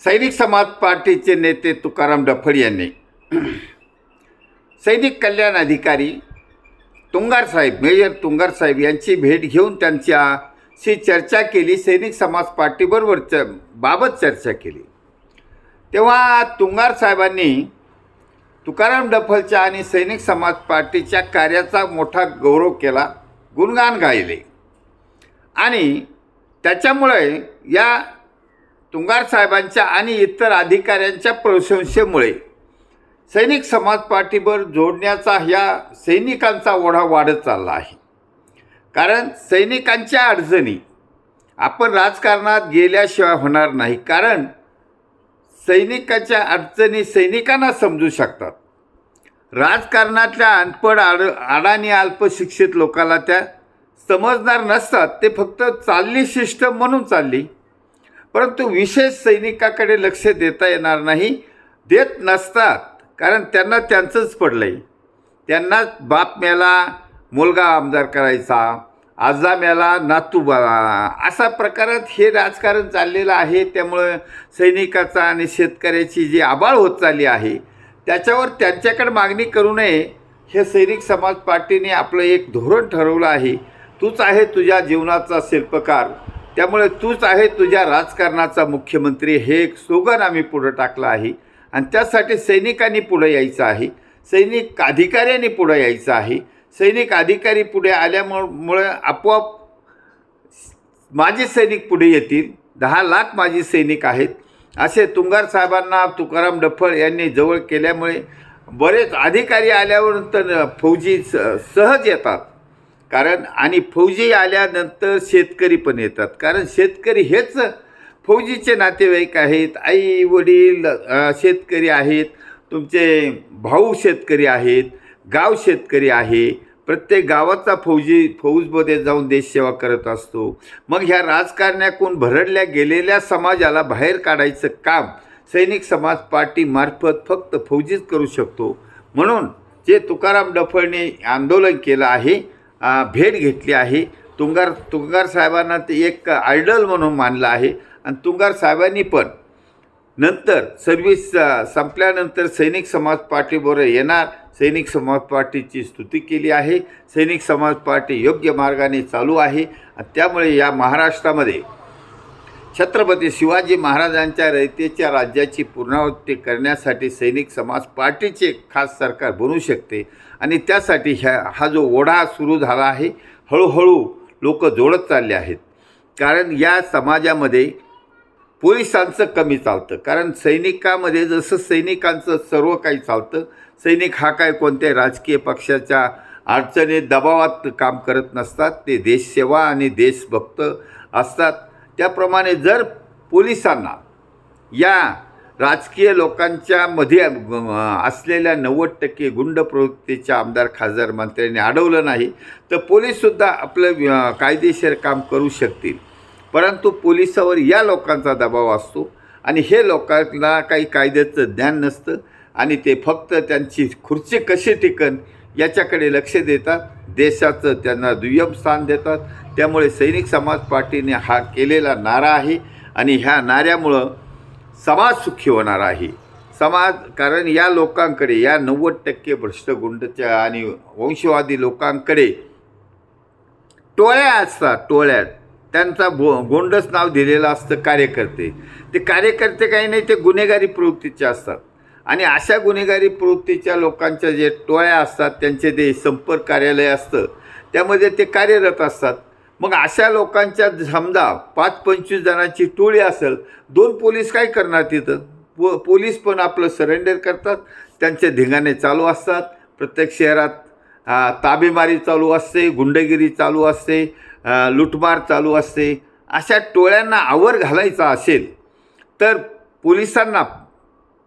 सैनिक समाज पार्टीचे नेते तुकाराम डफळ यांनी सैनिक कल्याण अधिकारी तुंगार साहेब मेजर तुंगार साहेब यांची भेट घेऊन त्यांच्याशी चर्चा केली. सैनिक समाज पार्टीबरोबर बाबत चर्चा केली. तेव्हा तुंगार साहेबांनी तुकाराम डफळच्या आणि सैनिक समाज पार्टीच्या कार्याचा मोठा गौरव केला, गुणगान गायले आणि त्याच्यामुळे या तुंगार साहेबांच्या आणि इतर अधिकाऱ्यांच्या प्रशंसेमुळे सैनिक समाज पार्टीवर जोडण्याचा ह्या सैनिकांचा ओढा वाढत चालला आहे. कारण सैनिकांच्या अडचणी आपण राजकारणात गेल्याशिवाय होणार नाही. कारण सैनिकाच्या अडचणी सैनिकांना समजू शकतात. राजकारणातल्या अनपढ अडाणी अल्पशिक्षित लोकांना त्या समजणार नसतात. ते फक्त चालली सिस्टम म्हणून चालली, परंतु विशेष सैनिकाकडे लक्ष देता येणार नाही, देत नसतात. कारण त्यांना त्यांचंच पडलं आहे. त्यांना बाप मेला मुलगा आमदार करायचा, आजा मेला नातू बळा, असा प्रकारात हे राजकारण चाललेलं आहे. त्यामुळं सैनिकाचा आणि शेतकऱ्याची जी आबाळ होत चालली आहे त्याच्यावर त्यांच्याकडे मागणी करू नये हे सैनिक समाज पार्टीने आपलं एक धोरण ठरवलं आहे. तूच आहे तुझ्या जीवनाचा शिल्पकार, त्यामुळे तूच आहे तुझ्या राजकारणाचा मुख्यमंत्री, हे एक स्लोगन आम्ही पुढं टाकलं आहे. आणि त्यासाठी सैनिकांनी पुढे यायचं आहे, सैनिक अधिकाऱ्यांनी पुढे यायचं आहे. सैनिक अधिकारी पुढे आल्यामुळे आपोआप माजी सैनिक पुढे येतील. 10 लाख माजी सैनिक आहेत असे तुंगार साहेबांना तुकाराम डफळ यांनी जवळ केल्यामुळे बरेच अधिकारी आल्यानंतर फौजी सहज येतात. कारण आणि फौजी आल्यानंतर शेतकरी पण येतात. कारण शेतकरी हेच फौजीचे नातेवाईक आहेत. आई वडील शेतकरी आहेत, तुमचे भाऊ शेतकरी आहेत, गाव शेतकरी आहे. प्रत्येक गावाचा फौजमध्ये जाऊन देशसेवा करत असतो. मग ह्या राजकारण्यातून भरडल्या गेलेल्या समाजाला बाहेर काढायचं काम सैनिक समाज पार्टीमार्फत फक्त फौजीच करू शकतो. म्हणून जे तुकाराम डफळने आंदोलन केलं आहे, भेट घेतली आहे, तुंगार साहेबांना ते एक आयडल म्हणून मानलं आहे. आणि तुंगार साहेबांनी पण नंतर सर्व्हिस संपल्यानंतर सैनिक समाज पार्टीबरोबर येणार, सैनिक समाज पार्टीची स्तुती केली आहे. सैनिक समाज पार्टी योग्य मार्गाने चालू आहे. त्यामुळे या महाराष्ट्रामध्ये छत्रपती शिवाजी महाराजांच्या रयतेच्या राज्याची पुनरावृत्ती करण्यासाठी सैनिक समाज पार्टीचे खास सरकार बनू शकते. आणि त्यासाठी हा जो ओढा सुरू झाला आहे, हळूहळू लोक जोडत चालले आहेत. कारण या समाजामध्ये पोलिसांचं कमी चालतं. कारण सैनिकामध्ये जसं सैनिकांचं सर्व काही चालतं, सैनिक हा काय कोणत्या राजकीय पक्षाच्या अडचणीत दबावात काम करत नसतात. ते देशसेवा आणि देशभक्त असतात. त्याप्रमाणे जर पोलिसांना या राजकीय लोकांच्या मध्ये असलेल्या 90% गुंड प्रवृत्तीच्या आमदार खासदार मंत्र्यांनी अडवलं नाही तर पोलीससुद्धा आपलं कायदेशीर काम करू शकतील. परंतु पोलिसावर या लोकांचा दबाव असतो आणि हे लोकांना काही कायद्याचं ज्ञान नसतं आणि ते फक्त त्यांची खुर्ची कशी टिकन याच्याकडे लक्ष देतात. देशाचं त्यांना दुय्यम स्थान देतात. त्यामुळे सैनिक समाज पार्टीने हा केलेला नारा आहे आणि ह्या नाऱ्यामुळं समाज सुखी होणार आहे. कारण या लोकांकडे, या 90% भ्रष्ट गुंडच्या आणि वंशवादी लोकांकडे टोळ्या असतात. टोळ्या त्यांचा गोंडच नाव दिलेलं असतं कार्यकर्ते. ते कार्यकर्ते काही नाही, ते गुन्हेगारी प्रवृत्तीचे असतात. आणि अशा गुन्हेगारी प्रवृत्तीच्या लोकांच्या जे टोळ्या असतात त्यांचे ते संपर्क कार्यालय असतं, त्यामध्ये ते कार्यरत असतात. मग अशा लोकांच्या समजा 5-25 जणांची टोळी असेल, 2 पोलीस काय करणार तिथं? पोलीस पण आपलं सरेंडर करतात. त्यांचे धिंगाणे चालू असतात. प्रत्येक शहरात ताबेमारी चालू असते, गुंडगिरी चालू असते, लुटमार चालू असते. अशा टोळ्यांना आवर घालायचा असेल तर पोलिसांना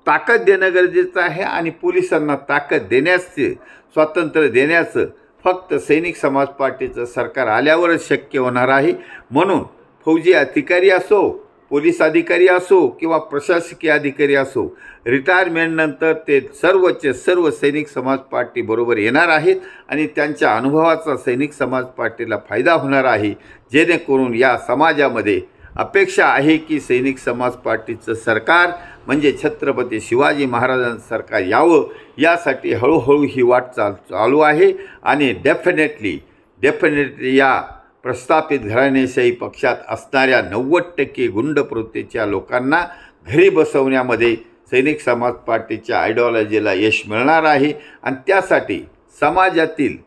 ताकद देणं गरजेचं आहे. आणि पोलिसांना ताकद देण्याचे, स्वातंत्र्य देण्याचं फक्त सैनिक समाज पार्टीचं सरकार आल्यावरच शक्य होणार आहे. म्हणून फौजी अधिकारी असो, पोलीस अधिकारी असो किंवा प्रशासकीय अधिकारी असो, रिटायरमेंटनंतर ते सर्वचे सर्व सैनिक समाज पार्टीबरोबर येणार आहेत आणि त्यांच्या अनुभवाचा सैनिक समाज पार्टीला फायदा होणार आहे. जेणेकरून या समाजामध्ये अपेक्षा आहे की सैनिक समाज पार्टीचं सरकार म्हणजे छत्रपती शिवाजी महाराजांचं सरकार यावं, यासाठी हळूहळू ही वाट चालू आहे. आणि डेफिनेटली या प्रस्थापित घराणेशाही पक्षात असणाऱ्या 90% गुंड प्रवृत्तीच्या लोकांना घरी बसवण्यामध्ये सैनिक समाज पार्टीच्या आयडिओलॉजीला यश मिळणार आहे. आणि त्यासाठी समाजातील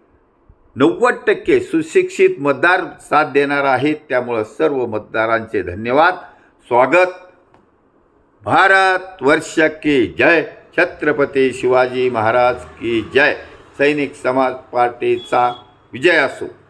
90% सुशिक्षित मतदार साथ देणार आहेत. त्यामुळं सर्व मतदारांचे धन्यवाद, स्वागत. भारत वर्ष की जय, छत्रपती शिवाजी महाराज की जय. सैनिक समाज पार्टीचा विजय असो.